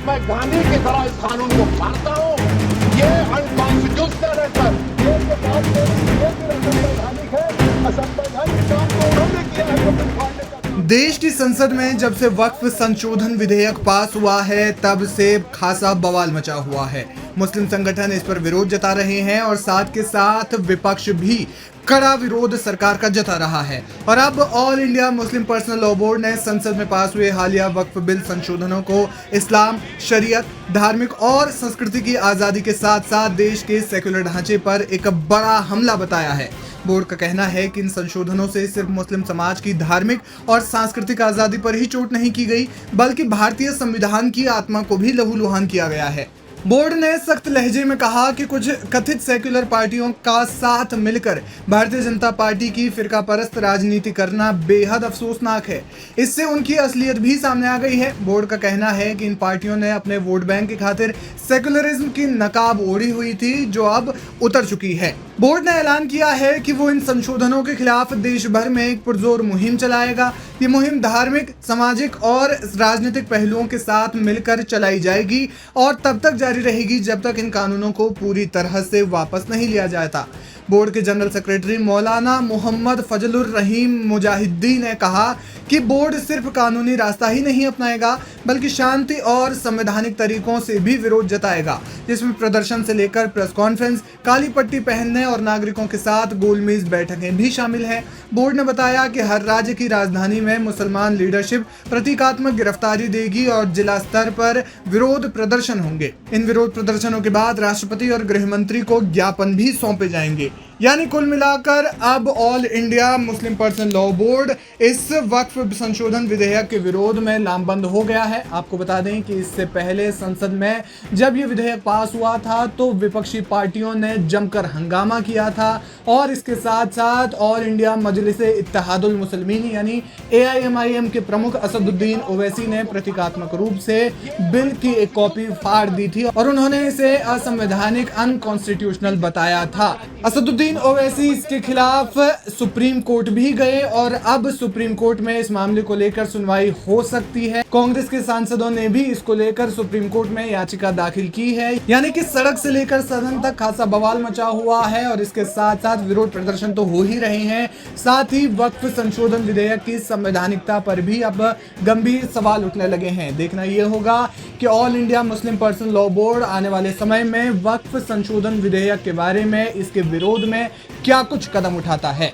मैं गांधी की तरह इस कानून को मानता हूँ। ये अनकॉन्स्टिट्यूशनल है सर। ये जो बात ये फिर असंवैधानिक है। असंवैधानिक काम तो उन्होंने किया है जो फिर फाड़ने का। देश की संसद में जब से वक्फ संशोधन विधेयक पास हुआ है तब से खासा बवाल मचा हुआ है। मुस्लिम संगठन इस पर विरोध जता रहे हैं और साथ के साथ विपक्ष भी कड़ा विरोध सरकार का जता रहा है। और अब all India Muslim personal law board ने संसद में पास हुए हालिया वक्फ बिल संशोधनों को इस्लाम, शरीयत, धार्मिक और संस्कृति की आज़ादी के साथ साथ देश के सेक्युलर ढांचे पर एक बड़ा हमला बताया है। बोर्ड का कहना है कि इन संशोधनों से सिर्फ मुस्लिम समाज की धार्मिक और सांस्कृतिक आज़ादी पर ही चोट नहीं की गई, बल्कि भारतीय संविधान की आत्मा को भी लहूलुहान किया गया है। बोर्ड ने सख्त लहजे में कहा कि कुछ कथित सेक्युलर पार्टियों का साथ मिलकर भारतीय जनता पार्टी की फिरका परस्त राजनीति करना बेहद अफसोसनाक है। इससे उनकी असलियत भी सामने आ गई है। बोर्ड का कहना है कि इन पार्टियों ने अपने वोट बैंक की खातिर सेक्युलरिज्म की नकाब ओढ़ी हुई थी, जो अब उतर चुकी है। बोर्ड ने ऐलान किया है कि वो इन संशोधनों के खिलाफ देश भर में एक पुरजोर मुहिम चलाएगा। ये मुहिम धार्मिक, सामाजिक और राजनीतिक पहलुओं के साथ मिलकर चलाई जाएगी और तब तक जारी रहेगी जब तक इन कानूनों को पूरी तरह से वापस नहीं लिया जाता। बोर्ड के जनरल सेक्रेटरी मौलाना मोहम्मद फजलुर रहीम मुजाहिद्दीन ने कहा कि बोर्ड सिर्फ कानूनी रास्ता ही नहीं अपनाएगा, बल्कि शांति और संवैधानिक तरीकों से भी विरोध जताएगा, जिसमें प्रदर्शन से लेकर प्रेस कॉन्फ्रेंस, काली पट्टी पहनने और नागरिकों के साथ गोलमेज बैठकें भी शामिल हैं। बोर्ड ने बताया कि हर राज्य की राजधानी में मुसलमान लीडरशिप प्रतीकात्मक गिरफ्तारी देगी और जिला स्तर पर विरोध प्रदर्शन होंगे। इन विरोध प्रदर्शनों के बाद राष्ट्रपति और गृह मंत्री को ज्ञापन भी सौंपे जाएंगे। यानी कुल मिलाकर अब all India Muslim personal law board इस वक्फ संशोधन विधेयक के विरोध में लामबंद हो गया है। आपको बता दें कि इससे पहले संसद में जब ये विधेयक पास हुआ था तो विपक्षी पार्टियों ने जमकर हंगामा किया था और इसके साथ साथ ऑल इंडिया मजलिस इत्तेहादुल मुस्लिमीन यानी AIMIM के प्रमुख असदुद्दीन ओवैसी ने प्रतीकात्मक रूप से बिल की एक कॉपी फाड़ दी थी और उन्होंने इसे असंवैधानिक, अनकॉन्स्टिट्यूशनल बताया था। असदुद्दीन ओवैसी इसके खिलाफ सुप्रीम कोर्ट भी गए और अब सुप्रीम कोर्ट में इस मामले को लेकर सुनवाई हो सकती है। कांग्रेस के सांसदों ने भी इसको लेकर सुप्रीम कोर्ट में याचिका दाखिल की है। यानी कि सड़क से लेकर सदन तक खासा बवाल मचा हुआ है और इसके साथ साथ विरोध प्रदर्शन तो हो ही रहे हैं। साथ ही वक्फ संशोधन विधेयक की संवैधानिकता पर भी अब गंभीर सवाल उठने लगे हैं। देखना यह होगा कि all India Muslim personal law board आने वाले समय में वक्फ संशोधन विधेयक के बारे में, इसके विरोध में क्या कुछ कदम उठाता है।